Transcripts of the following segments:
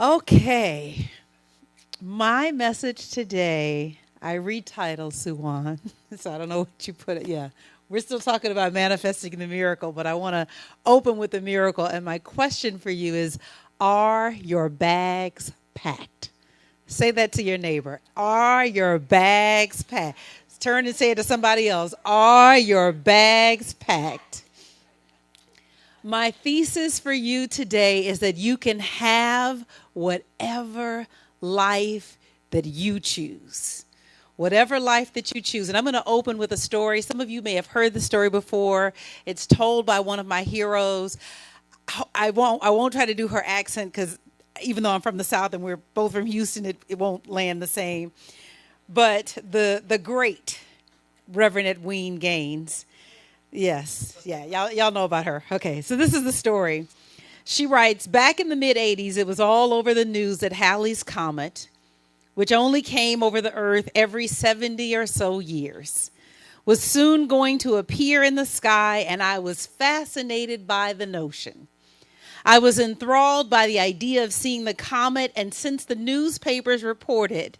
Okay, my message today, I retitled Suwan. So I don't know what you put it. Yeah, we're still talking about manifesting the miracle, but I want to open with the miracle. And my question for you is, are your bags packed? Say that to your neighbor. Are your bags packed? Turn and say it to somebody else. Are your bags packed? My thesis for you today is that you can have whatever life that you choose. Whatever life that you choose. And I'm going to open with a story. Some of you may have heard the story before. It's told by one of my heroes. I won't try to do her accent because even though I'm from the South and we're both from Houston, it won't land the same. But the great Reverend Edwene Gaines. Yes. Yeah. Y'all know about her. Okay. So this is the story. She writes, back in the mid 80s, it was all over the news that Halley's Comet, which only came over the earth every 70 or so years, was soon going to appear in the sky, and I was fascinated by the notion. I was enthralled by the idea of seeing the comet, and since the newspapers reported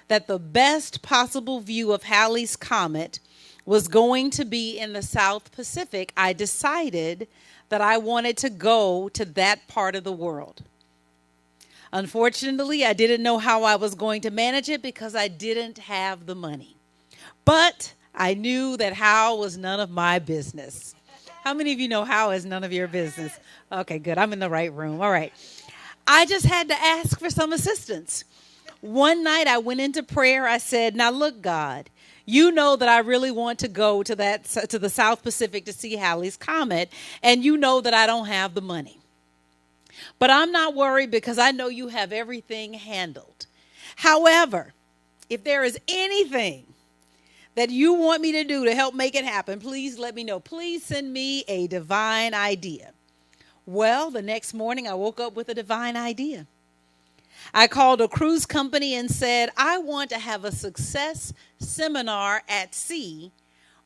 that the best possible view of Halley's Comet was going to be in the South Pacific, I decided that I wanted to go to that part of the world. Unfortunately, I didn't know how I was going to manage it because I didn't have the money. But I knew that how was none of my business. How many of you know how is none of your business? Okay, good. I'm in the right room. All right. I just had to ask for some assistance. One night I went into prayer. I said, now look, God, you know that I really want to go to the South Pacific to see Halley's Comet, and you know that I don't have the money. But I'm not worried because I know you have everything handled. However, if there is anything that you want me to do to help make it happen, please let me know. Please send me a divine idea. Well, the next morning I woke up with a divine idea. I called a cruise company and said, I want to have a success seminar at sea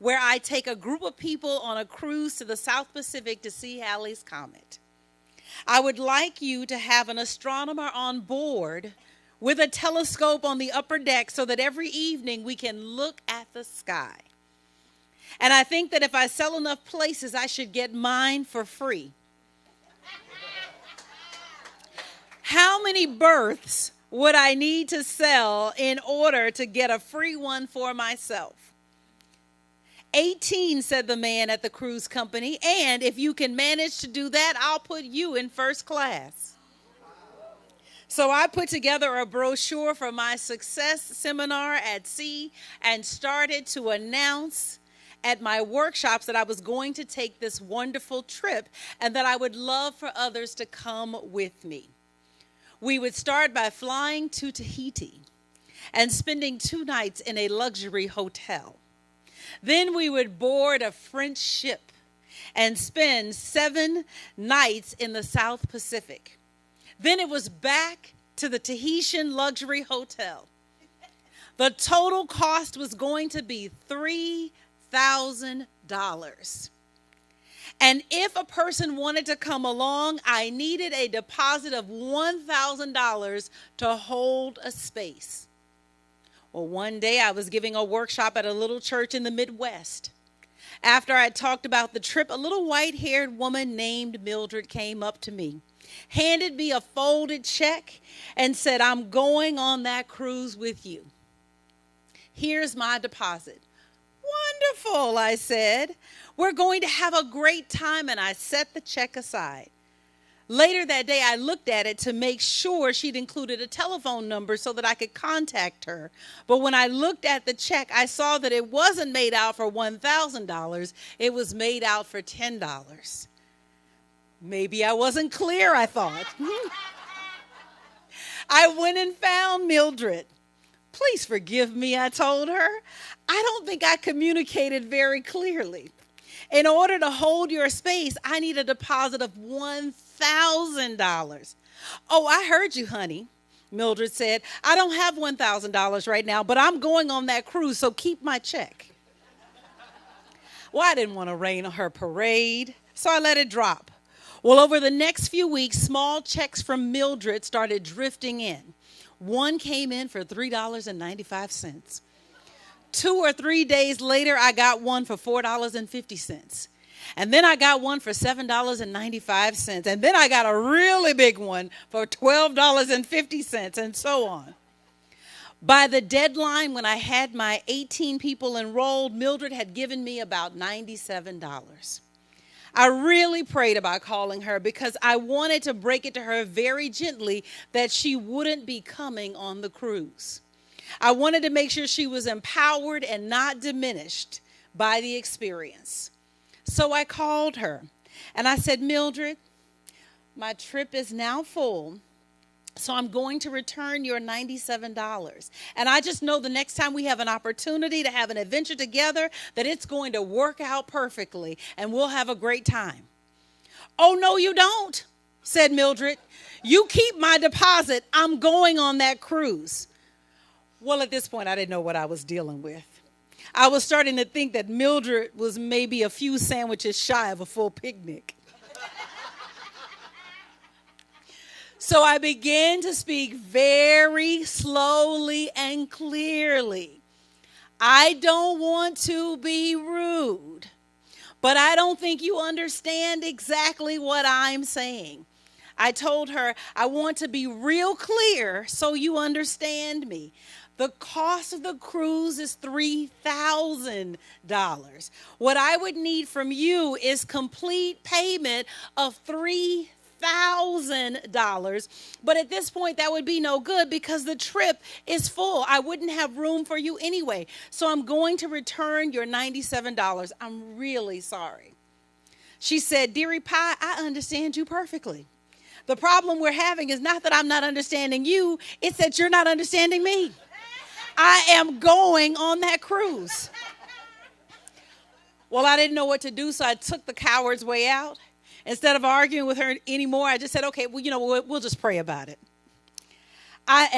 where I take a group of people on a cruise to the South Pacific to see Halley's Comet. I would like you to have an astronomer on board with a telescope on the upper deck so that every evening we can look at the sky. And I think that if I sell enough places, I should get mine for free. How many berths would I need to sell in order to get a free one for myself? 18, said the man at the cruise company, and if you can manage to do that, I'll put you in first class. So I put together a brochure for my success seminar at sea and started to announce at my workshops that I was going to take this wonderful trip and that I would love for others to come with me. We would start by flying to Tahiti and spending 2 nights in a luxury hotel. Then we would board a French ship and spend 7 nights in the South Pacific. Then it was back to the Tahitian luxury hotel. The total cost was going to be $3,000. And if a person wanted to come along, I needed a deposit of $1,000 to hold a space. Well, one day I was giving a workshop at a little church in the Midwest. After I talked about the trip, a little white-haired woman named Mildred came up to me, handed me a folded check, and said, I'm going on that cruise with you. Here's my deposit. Wonderful, I said. We're going to have a great time, and I set the check aside. Later that day, I looked at it to make sure she'd included a telephone number so that I could contact her. But when I looked at the check, I saw that it wasn't made out for $1,000. It was made out for $10. Maybe I wasn't clear, I thought. I went and found Mildred. Please forgive me, I told her. I don't think I communicated very clearly. In order to hold your space, I need a deposit of $1,000. Oh, I heard you, honey, Mildred said. I don't have $1,000 right now, but I'm going on that cruise, so keep my check. Well, I didn't want to rain on her parade, so I let it drop. Well, over the next few weeks, small checks from Mildred started drifting in. One came in for $3.95. 2 or 3 days later, I got one for $4.50. And then I got one for $7.95. And then I got a really big one for $12.50, and so on. By the deadline, when I had my 18 people enrolled, Mildred had given me about $97. I really prayed about calling her because I wanted to break it to her very gently that she wouldn't be coming on the cruise. I wanted to make sure she was empowered and not diminished by the experience. So I called her and I said, Mildred, my trip is now full, so I'm going to return your $97. And I just know the next time we have an opportunity to have an adventure together, that it's going to work out perfectly and we'll have a great time. Oh, no, you don't, said Mildred. You keep my deposit. I'm going on that cruise. Well, at this point, I didn't know what I was dealing with. I was starting to think that Mildred was maybe a few sandwiches shy of a full picnic. So I began to speak very slowly and clearly. I don't want to be rude, but I don't think you understand exactly what I'm saying. I told her, I want to be real clear so you understand me. The cost of the cruise is $3,000. What I would need from you is complete payment of $3,000. But at this point, that would be no good because the trip is full. I wouldn't have room for you anyway. So I'm going to return your $97. I'm really sorry. She said, Dearie Pie, I understand you perfectly. The problem we're having is not that I'm not understanding you. It's that you're not understanding me. I am going on that cruise. Well, I didn't know what to do, so I took the coward's way out. Instead of arguing with her anymore, I just said, okay, well, we'll just pray about it. I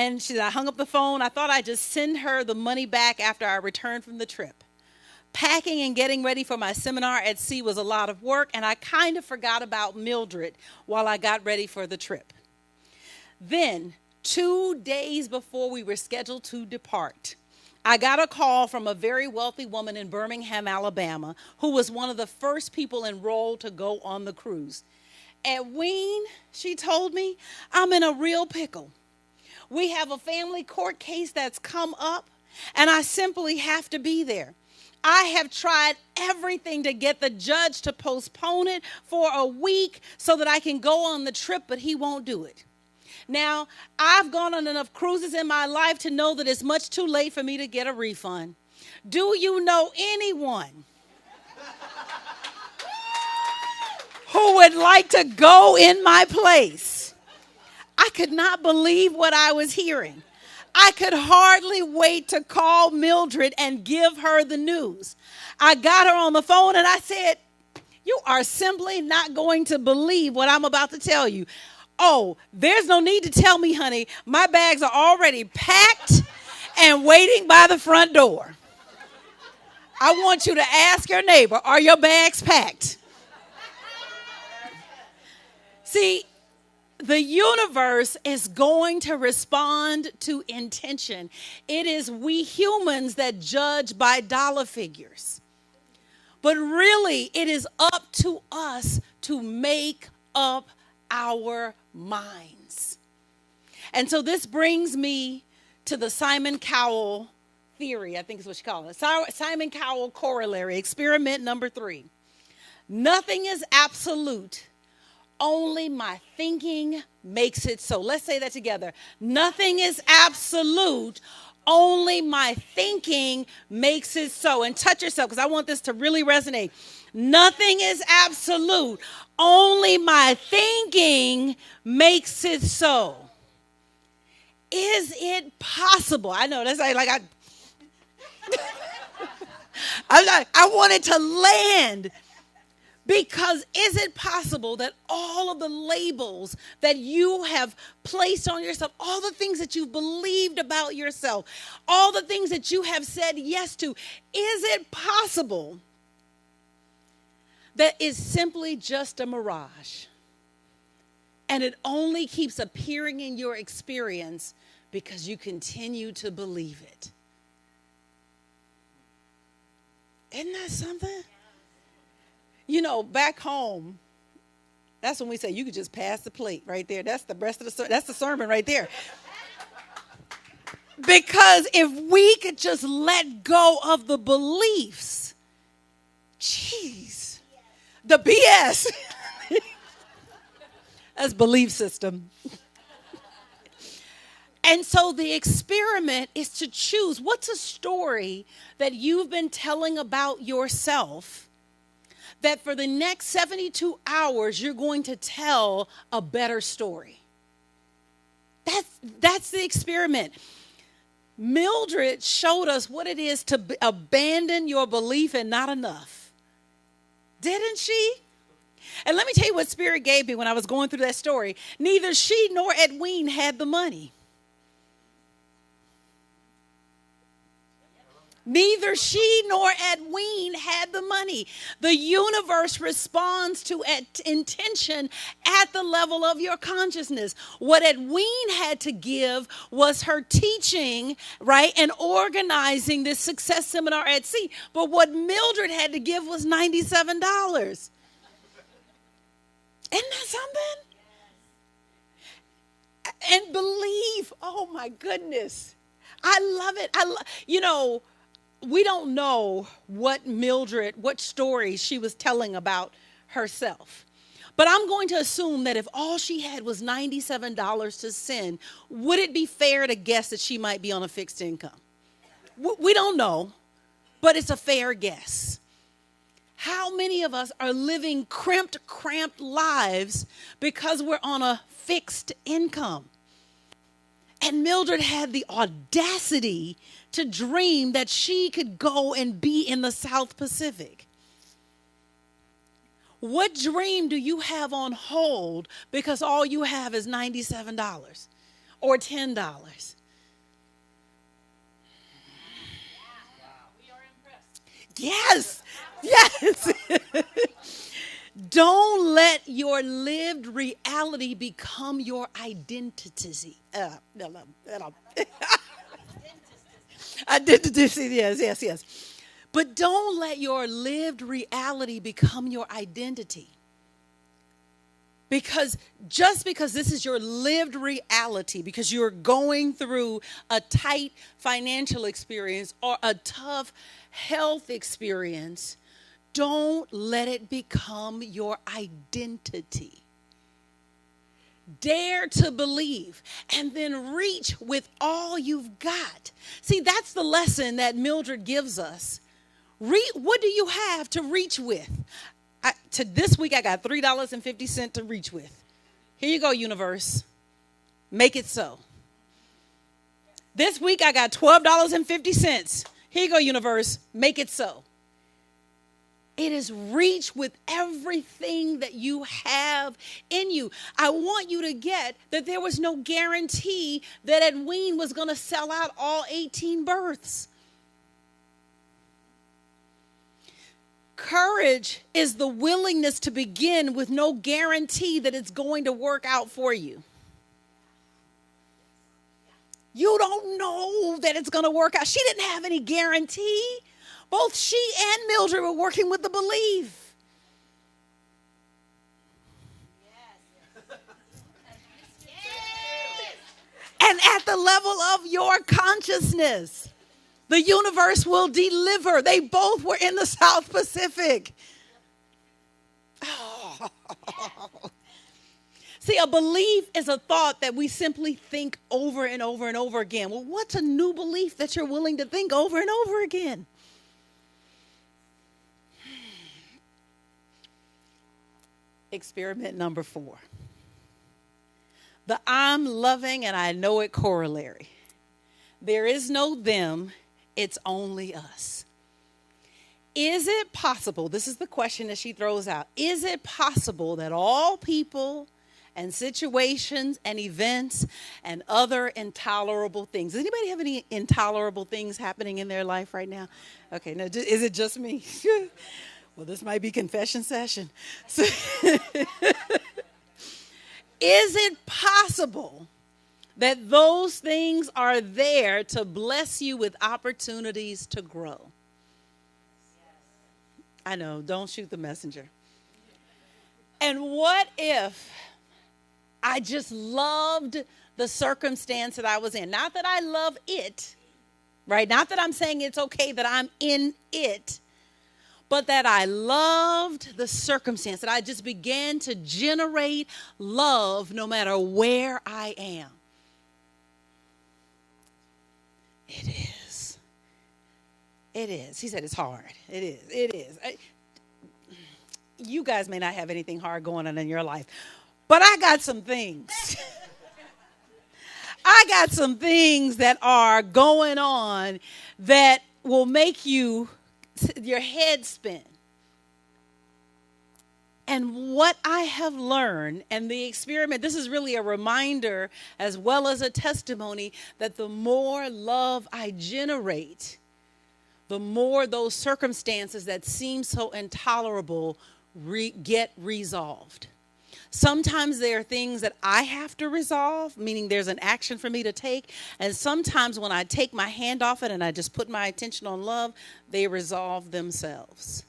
hung up the phone. I thought I'd just send her the money back after I returned from the trip. Packing and getting ready for my seminar at sea was a lot of work, and I kind of forgot about Mildred while I got ready for the trip. Then, 2 days before we were scheduled to depart, I got a call from a very wealthy woman in Birmingham, Alabama, who was one of the first people enrolled to go on the cruise. Edwene, she told me, I'm in a real pickle. We have a family court case that's come up, and I simply have to be there. I have tried everything to get the judge to postpone it for a week so that I can go on the trip, but he won't do it. Now, I've gone on enough cruises in my life to know that it's much too late for me to get a refund. Do you know anyone who would like to go in my place? I could not believe what I was hearing. I could hardly wait to call Mildred and give her the news. I got her on the phone and I said, you are simply not going to believe what I'm about to tell you. Oh, there's no need to tell me, honey. My bags are already packed and waiting by the front door. I want you to ask your neighbor, are your bags packed? See, the universe is going to respond to intention. It is we humans that judge by dollar figures. But really, it is up to us to make up our minds. And so this brings me to the Simon Cowell theory, I think is what you call it. Simon Cowell Corollary, experiment number 3. Nothing is absolute. Only my thinking makes it so. Let's say that together. Nothing is absolute. Only my thinking makes it so. And touch yourself because I want this to really resonate. Nothing is absolute. Only my thinking makes it so. Is it possible? I know that's like I wanted to land. Because is it possible that all of the labels that you have placed on yourself, all the things that you've believed about yourself, all the things that you have said yes to, is it possible that it's simply just a mirage? And it only keeps appearing in your experience because you continue to believe it. Isn't that something? You know, back home, that's when we say you could just pass the plate right there. That's the rest of that's the sermon right there. Because if we could just let go of the beliefs, jeez, the BS. That's belief system. And so the experiment is to choose what's a story that you've been telling about yourself that for the next 72 hours you're going to tell a better story. That's the experiment. Mildred showed us what it is to abandon your belief and not enough. Didn't she? And let me tell you what Spirit gave me when I was going through that story. Neither she nor Edwin had the money. Neither she nor Edwin had the money. The universe responds to intention at the level of your consciousness. What Edwin had to give was her teaching, right, and organizing this success seminar at sea. But what Mildred had to give was $97. Isn't that something? And believe, oh my goodness. I love it. We don't know what story she was telling about herself. But I'm going to assume that if all she had was $97 to send, would it be fair to guess that she might be on a fixed income? We don't know, but it's a fair guess. How many of us are living cramped lives because we're on a fixed income? And Mildred had the audacity to dream that she could go and be in the South Pacific. What dream do you have on hold because all you have is $97 or $10? Yes. Yes. Don't let your lived reality become your identity. Identity, yes. But don't let your lived reality become your identity. Because just because this is your lived reality, because you're going through a tight financial experience or a tough health experience, don't let it become your identity. Dare to believe and then reach with all you've got. See, that's the lesson that Mildred gives us. What do you have to reach with? This week I got $3.50 to reach with. Here you go, universe. Make it so. This week I got $12.50. Here you go, universe. Make it so. It is reach with everything that you have in you. I want you to get that there was no guarantee that Edwin was going to sell out all 18 births. Courage is the willingness to begin with no guarantee that it's going to work out for you. You don't know that it's going to work out. She didn't have any guarantee. Both she and Mildred were working with the belief. And at the level of your consciousness, the universe will deliver. They both were in the South Pacific. Oh. See, a belief is a thought that we simply think over and over and over again. Well, what's a new belief that you're willing to think over and over again? Experiment number 4. The I'm loving and I know it corollary. There is no them, it's only us. Is it possible, this is the question that she throws out, is it possible that all people and situations and events and other intolerable things, does anybody have any intolerable things happening in their life right now? Okay, no, is it just me? Well, this might be confession session. So Is it possible that those things are there to bless you with opportunities to grow? I know, don't shoot the messenger. And what if I just loved the circumstance that I was in? Not that I love it, right? Not that I'm saying it's okay that I'm in it, but that I loved the circumstance, that I just began to generate love no matter where I am. It is. It is. He said it's hard. It is. It is. You guys may not have anything hard going on in your life, but I got some things. I got some things that are going on that will make your head spin. And what I have learned, and the experiment, this is really a reminder as well as a testimony that the more love I generate, the more those circumstances that seem so intolerable get resolved. Sometimes there are things that I have to resolve, meaning there's an action for me to take. And sometimes when I take my hand off it and I just put my attention on love, they resolve themselves.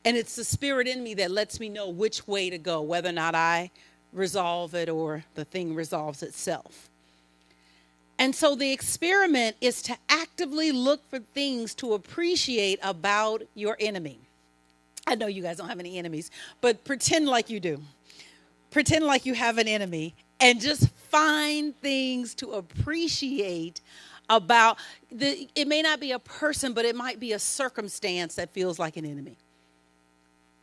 And it's the spirit in me that lets me know which way to go, whether or not I resolve it or the thing resolves itself. And so the experiment is to actively look for things to appreciate about your enemy. I know you guys don't have any enemies, but pretend like you do. Pretend like you have an enemy and just find things to appreciate about it may not be a person, but it might be a circumstance that feels like an enemy.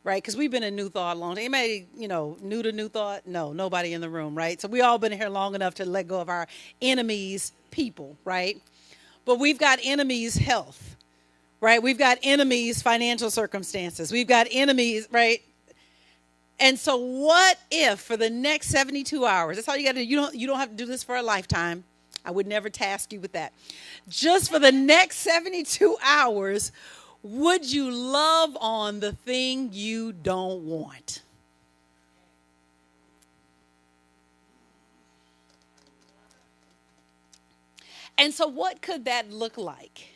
Right? Because we've been in New Thought a long time. Anybody, new to New Thought? No, nobody in the room, right? So we all been here long enough to let go of our enemies, people, right? But we've got enemies, health, right? We've got enemies, financial circumstances. We've got enemies, right? And so what if for the next 72 hours, that's all you got to do. You don't have to do this for a lifetime. I would never task you with that. Just for the next 72 hours, would you love on the thing you don't want? And so what could that look like?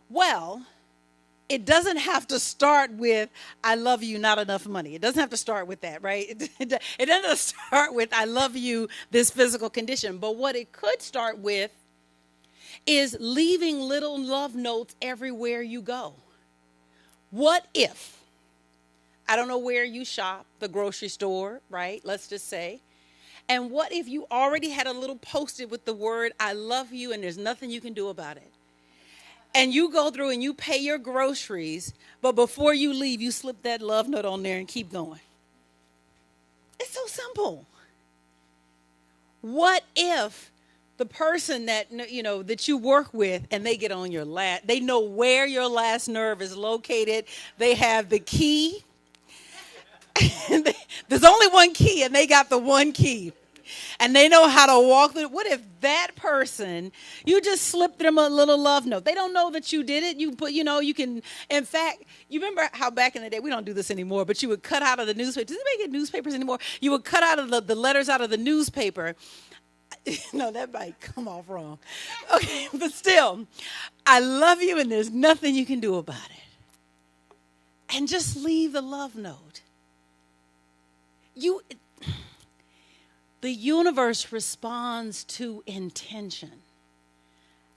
Well, it doesn't have to start with, I love you, not enough money. It doesn't have to start with that, right? It doesn't start with, I love you, this physical condition. But what it could start with is leaving little love notes everywhere you go. What if, I don't know where you shop, the grocery store, right? Let's just say. And what if you already had a little post-it with the word, I love you, and there's nothing you can do about it? And you go through and you pay your groceries, but before you leave, you slip that love note on there and keep going. It's so simple. What if the person that that you work with and they get on your last, they know where your last nerve is located. They have the key. There's only one key and they got the one key. And they know how to walk through. What if that person, you just slipped them a little love note? They don't know that you did it. You put, you can, in fact, you remember how back in the day, we don't do this anymore, but you would cut out of the newspaper. Does anybody get newspapers anymore? You would cut out of the letters out of the newspaper. No, that might come off wrong. Okay, but still, I love you and there's nothing you can do about it. And just leave the love note. The universe responds to intention.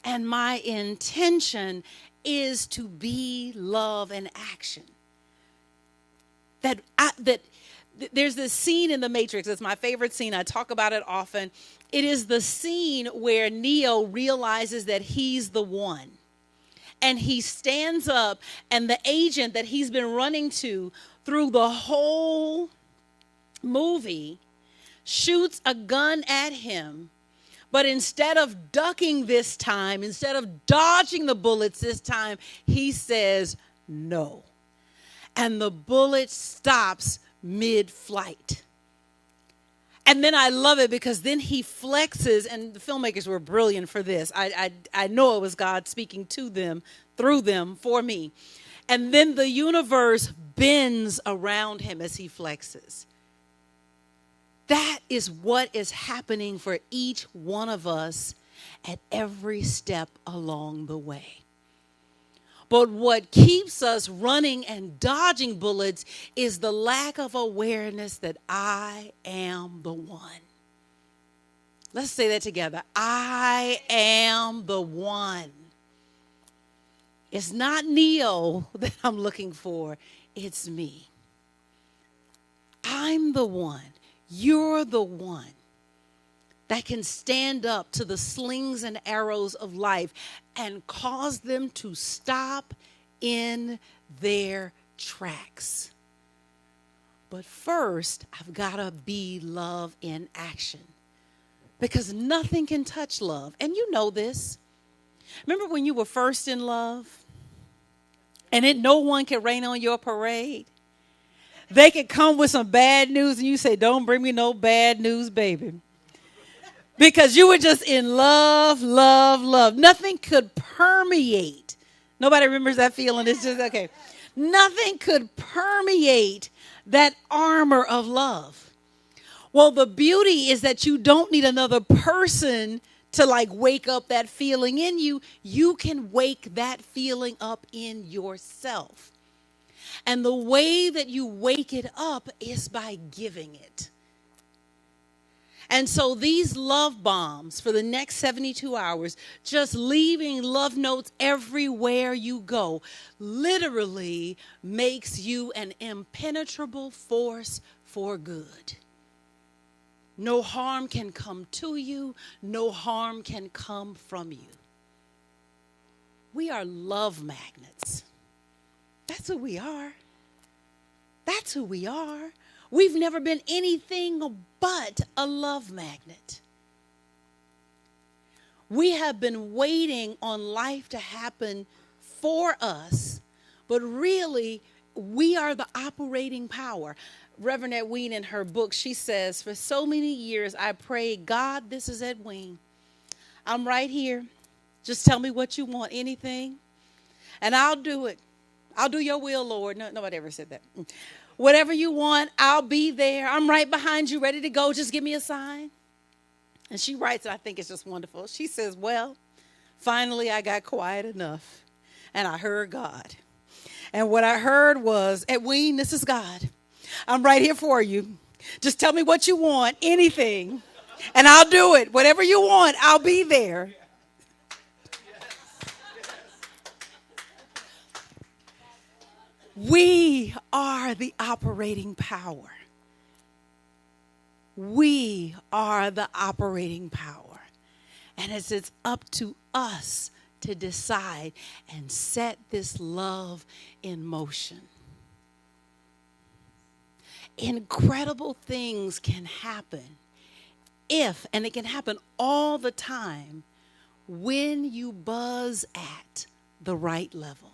And my intention is to be love in action. There's this scene in The Matrix. It's my favorite scene. I talk about it often. It is the scene where Neo realizes that he's the one. And he stands up, and the agent that he's been running to through the whole movie shoots a gun at him. But instead of ducking this time, instead of dodging the bullets this time, he says no. And the bullet stops mid-flight. And then I love it because then he flexes, and the filmmakers were brilliant for this. I know it was God speaking to them, through them, for me. And then the universe bends around him as he flexes. That is what is happening for each one of us at every step along the way. But what keeps us running and dodging bullets is the lack of awareness that I am the one. Let's say that together. I am the one. It's not Neo that I'm looking for. It's me. I'm the one. You're the one that can stand up to the slings and arrows of life and cause them to stop in their tracks. But first, I've got to be love in action, because nothing can touch love. And you know this. Remember when you were first in love and no one could rain on your parade? They could come with some bad news and you say, don't bring me no bad news, baby. Because you were just in love, love, love. Nothing could permeate. Nobody remembers that feeling. It's just, okay. Nothing could permeate that armor of love. Well, the beauty is that you don't need another person to like wake up that feeling in you. You can wake that feeling up in yourself. And the way that you wake it up is by giving it. And so these love bombs for the next 72 hours, just leaving love notes everywhere you go, literally makes you an impenetrable force for good. No harm can come to you. No harm can come from you. We are love magnets. That's who we are. That's who we are. We've never been anything but a love magnet. We have been waiting on life to happen for us, but really, we are the operating power. Reverend Edwene, in her book, she says, for so many years, I prayed, God, this is Edwene. I'm right here. Just tell me what you want, anything, and I'll do it. I'll do your will, Lord. No, nobody ever said that. Whatever you want, I'll be there. I'm right behind you, ready to go. Just give me a sign. And she writes, and I think it's just wonderful. She says, well, finally I got quiet enough, and I heard God. And what I heard was, Edwene, this is God. I'm right here for you. Just tell me what you want, anything, and I'll do it. Whatever you want, I'll be there. We are the operating power. We are the operating power. And it's up to us to decide and set this love in motion. Incredible things can happen and it can happen all the time, when you buzz at the right level.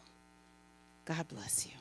God bless you.